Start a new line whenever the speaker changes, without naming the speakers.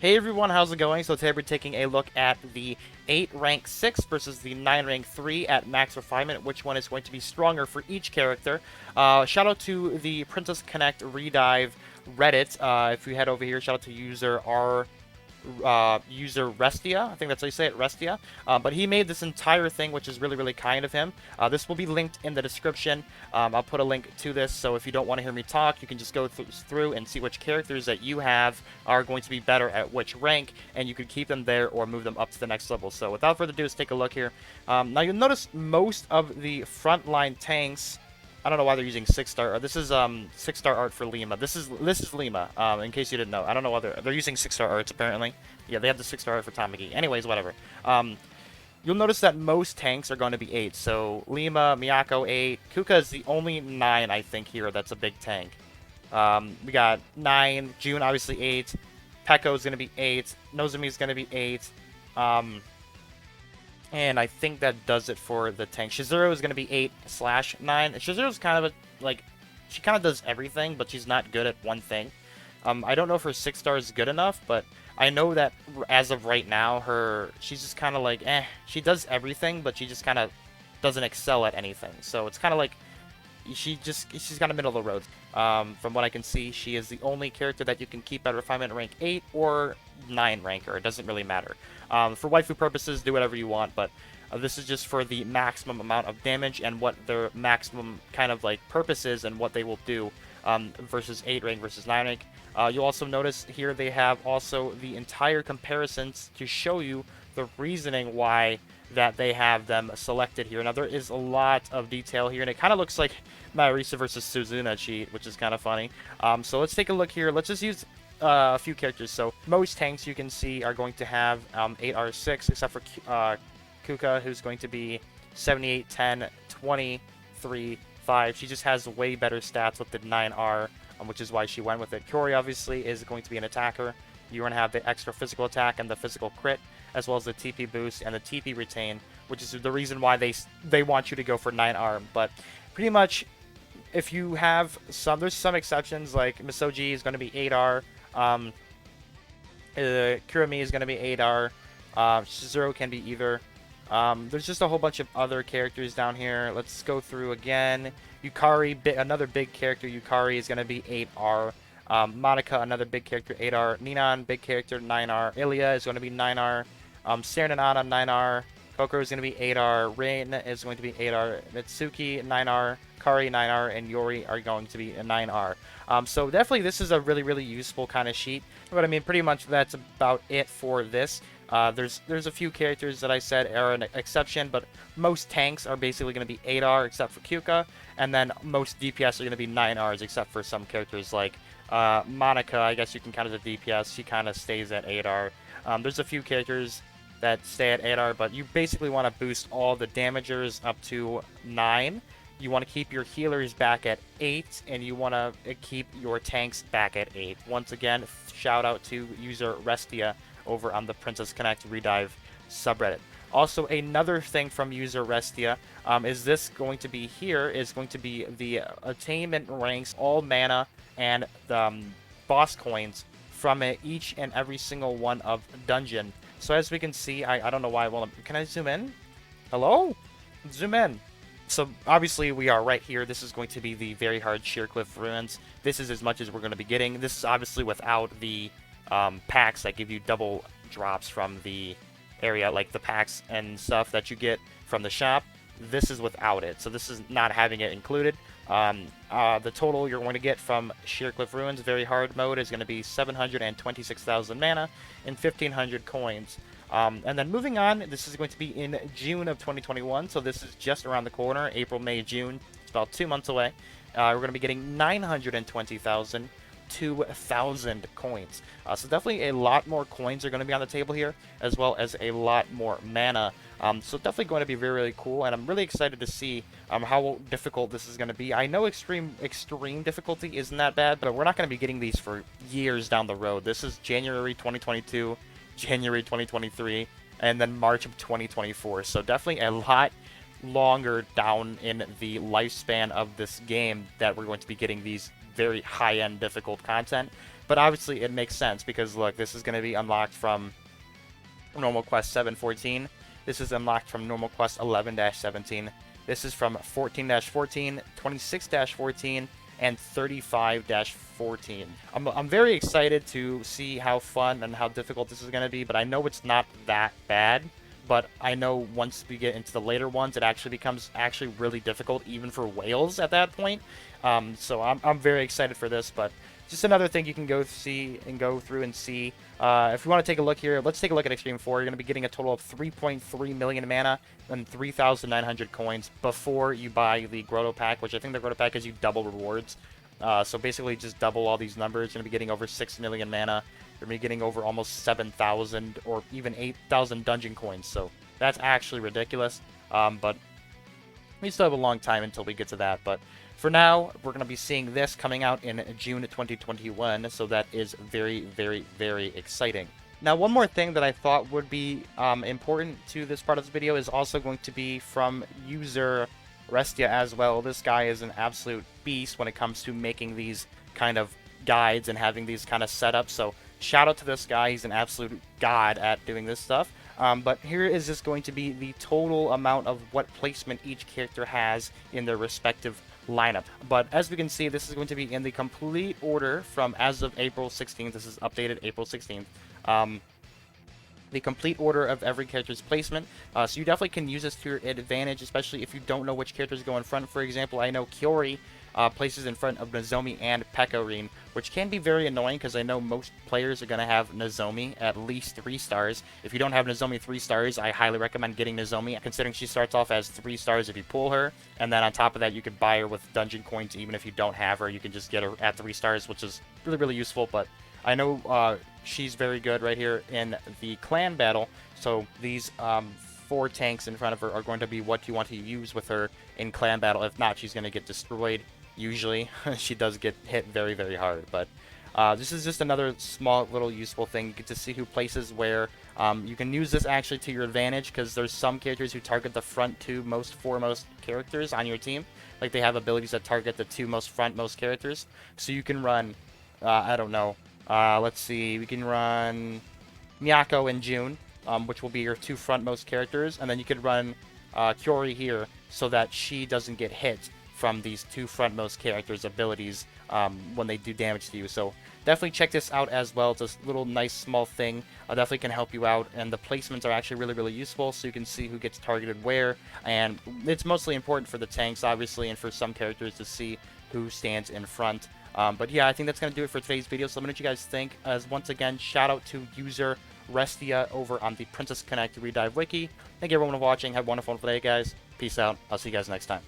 Hey everyone, how's it going? So today we're taking a look at the 8 rank 6 versus the 9 rank 3 at max refinement. Which one is going to be stronger for each character? Shout out to the Princess Connect Redive Reddit. If you head over here, shout out to user Restia. I think that's how you say it, Restia. But he made this entire thing, which is really, really kind of him. This will be linked in the description. I'll put a link to this, so if you don't want to hear me talk, you can just go through and see which characters that you have are going to be better at which rank, and you can keep them there or move them up to the next level. So without further ado, let's take a look here. Now you'll notice most of the frontline tanks. I don't know why they're using 6-star. This is 6-star art for Lima. This is Lima. In case you didn't know, I don't know why they're using 6-star arts apparently. Yeah, they have the 6-star art for Tamagi. Anyways, whatever. You'll notice that most tanks are going to be 8. So Lima, Miyako 8. Kuka is the only 9 I think here that's a big tank. We got 9. June obviously 8. Pekko is going to be 8. Nozumi is going to be 8. And I think that does it for the tank. Shizuru is going to be 8/9. Shizuru's kind of she kind of does everything, but she's not good at one thing. I don't know if her 6-star is good enough, but I know that as of right now, she's just kind of like, she does everything, but she just kind of doesn't excel at anything. So it's kind of like, she's kind of middle of the road. From what I can see, she is the only character that you can keep at refinement rank 8 or 9 ranker. It doesn't really matter. For waifu purposes, do whatever you want, but this is just for the maximum amount of damage and what their maximum kind of like purpose is and what they will do versus 8 rank versus 9 rank. You'll also notice here they have also the entire comparisons to show you the reasoning why that they have them selected here. Now there is a lot of detail here, and it kind of looks like Marisa versus Suzuna cheat, which is kind of funny. So let's take a look here. Let's just use a few characters. So most tanks you can see are going to have 8R6, except for Kuka, who's going to be 78, 10, 23, 5. She just has way better stats with the 9R, which is why she went with it. Kyori obviously is going to be an attacker. You're going to have the extra physical attack and the physical crit, as well as the TP boost and the TP retain, which is the reason why they want you to go for 9R. But pretty much, if you have there's some exceptions, like Misoji is going to be 8R, Kurami is going to be 8R, Shizuru can be either. There's just a whole bunch of other characters down here. Let's go through again. Yukari, another big character, Yukari is going to be 8R. Monica, another big character, 8R. Ninan, big character, 9R. Ilya is going to be 9R. Saren and Ana, 9R. Kokoro is going to be 8R. Rain is going to be 8R. Mitsuki, 9R. Kari, 9R. And Yori are going to be a 9R. So definitely this is a really, really useful kind of sheet. But I mean, pretty much that's about it for this. There's a few characters that I said are an exception, but most tanks are basically going to be 8R except for Kuka, and then most DPS are going to be 9Rs except for some characters like Monica. I guess you can count as a DPS. She kind of stays at 8R. There's a few characters that stay at 8R, but you basically want to boost all the damagers up to 9. You want to keep your healers back at 8, and you want to keep your tanks back at 8. Once again, shout out to user Restia over on the Princess Connect Redive subreddit. Also, another thing from user Restia is this going to be here is going to be the attainment ranks, all mana, and the boss coins from each and every single one of dungeon. So as we can see, I don't know why I won't. Can I zoom in? Hello? Zoom in. So obviously we are right here. This is going to be the very hard Sheercliff Ruins. This is as much as we're going to be getting. This is obviously without the packs that give you double drops from the area, like the packs and stuff that you get from the shop. This is without it, so this is not having it included. The total you're going to get from Sheercliff Ruins very hard mode is going to be 726,000 mana and 1,500 coins. And then moving on, this is going to be in June of 2021, so this is just around the corner. April, May, June. It's about 2 months away. We're going to be getting 920,000 2,000 coins. So definitely a lot more coins are going to be on the table here, as well as a lot more mana. So definitely going to be very, really cool, and I'm really excited to see how difficult this is going to be. I know extreme difficulty isn't that bad, but we're not going to be getting these for years down the road. This is January 2022, January 2023, and then March of 2024. So definitely a lot longer down in the lifespan of this game that we're going to be getting these very high-end difficult content. But obviously it makes sense because look, this is going to be unlocked from normal quest 714. This is unlocked from normal quest 11-17. This is from 14-14, 26-14, and 35-14. I'm very excited to see how fun and how difficult this is going to be, but I know it's not that bad. But I know once we get into the later ones, it actually becomes really difficult, even for whales at that point. So I'm very excited for this, but just another thing you can go through and see. If you want to take a look here, let's take a look at Extreme 4. You're going to be getting a total of 3.3 million mana and 3,900 coins before you buy the Grotto Pack, which I think the Grotto Pack gives you double rewards. So basically just double all these numbers. You're going to be getting over 6 million mana. You're going to be getting over almost 7,000 or even 8,000 dungeon coins. So that's actually ridiculous. But we still have a long time until we get to that. But for now, we're going to be seeing this coming out in June 2021. So that is very, very, very exciting. Now, one more thing that I thought would be important to this part of the video is also going to be from user Restia as well. This guy is an absolute beast when it comes to making these kind of guides and having these kind of setups. So shout out to this guy. He's an absolute god at doing this stuff. But here is just going to be the total amount of what placement each character has in their respective lineup. But as we can see, this is going to be in the complete order from as of April 16th. This is updated April 16th. The complete order of every character's placement. So you definitely can use this to your advantage, especially if you don't know which characters go in front. For example, I know Kiori places in front of Nozomi and Pecorine, which can be very annoying because I know most players are going to have Nozomi at least 3 stars. If you don't have Nozomi 3 stars, I highly recommend getting Nozomi, considering she starts off as 3 stars if you pull her, and then on top of that, you can buy her with dungeon coins. Even if you don't have her, you can just get her at 3 stars, which is really, really useful. But I know she's very good right here in the clan battle, so these 4 tanks in front of her are going to be what you want to use with her in clan battle. If not, she's going to get destroyed. Usually, she does get hit very, very hard, but this is just another small little useful thing. You get to see who places where. You can use this actually to your advantage because there's some characters who target the front 2 foremost characters on your team. Like they have abilities that target the 2 frontmost characters. So you can run, I don't know, let's see, we can run Miyako and June, which will be your 2 frontmost characters, and then you could run Kiori here so that she doesn't get hit from these 2 frontmost characters' abilities when they do damage to you. So definitely check this out as well. It's a little nice small thing. Definitely can help you out, and the placements are actually really, really useful, so you can see who gets targeted where, and it's mostly important for the tanks, obviously, and for some characters to see who stands in front. But yeah, I think that's going to do it for today's video, so let me know what you guys think. As once again, shout out to user Restia over on the Princess Connect Redive Wiki. Thank you everyone for watching. Have a wonderful day, guys. Peace out. I'll see you guys next time.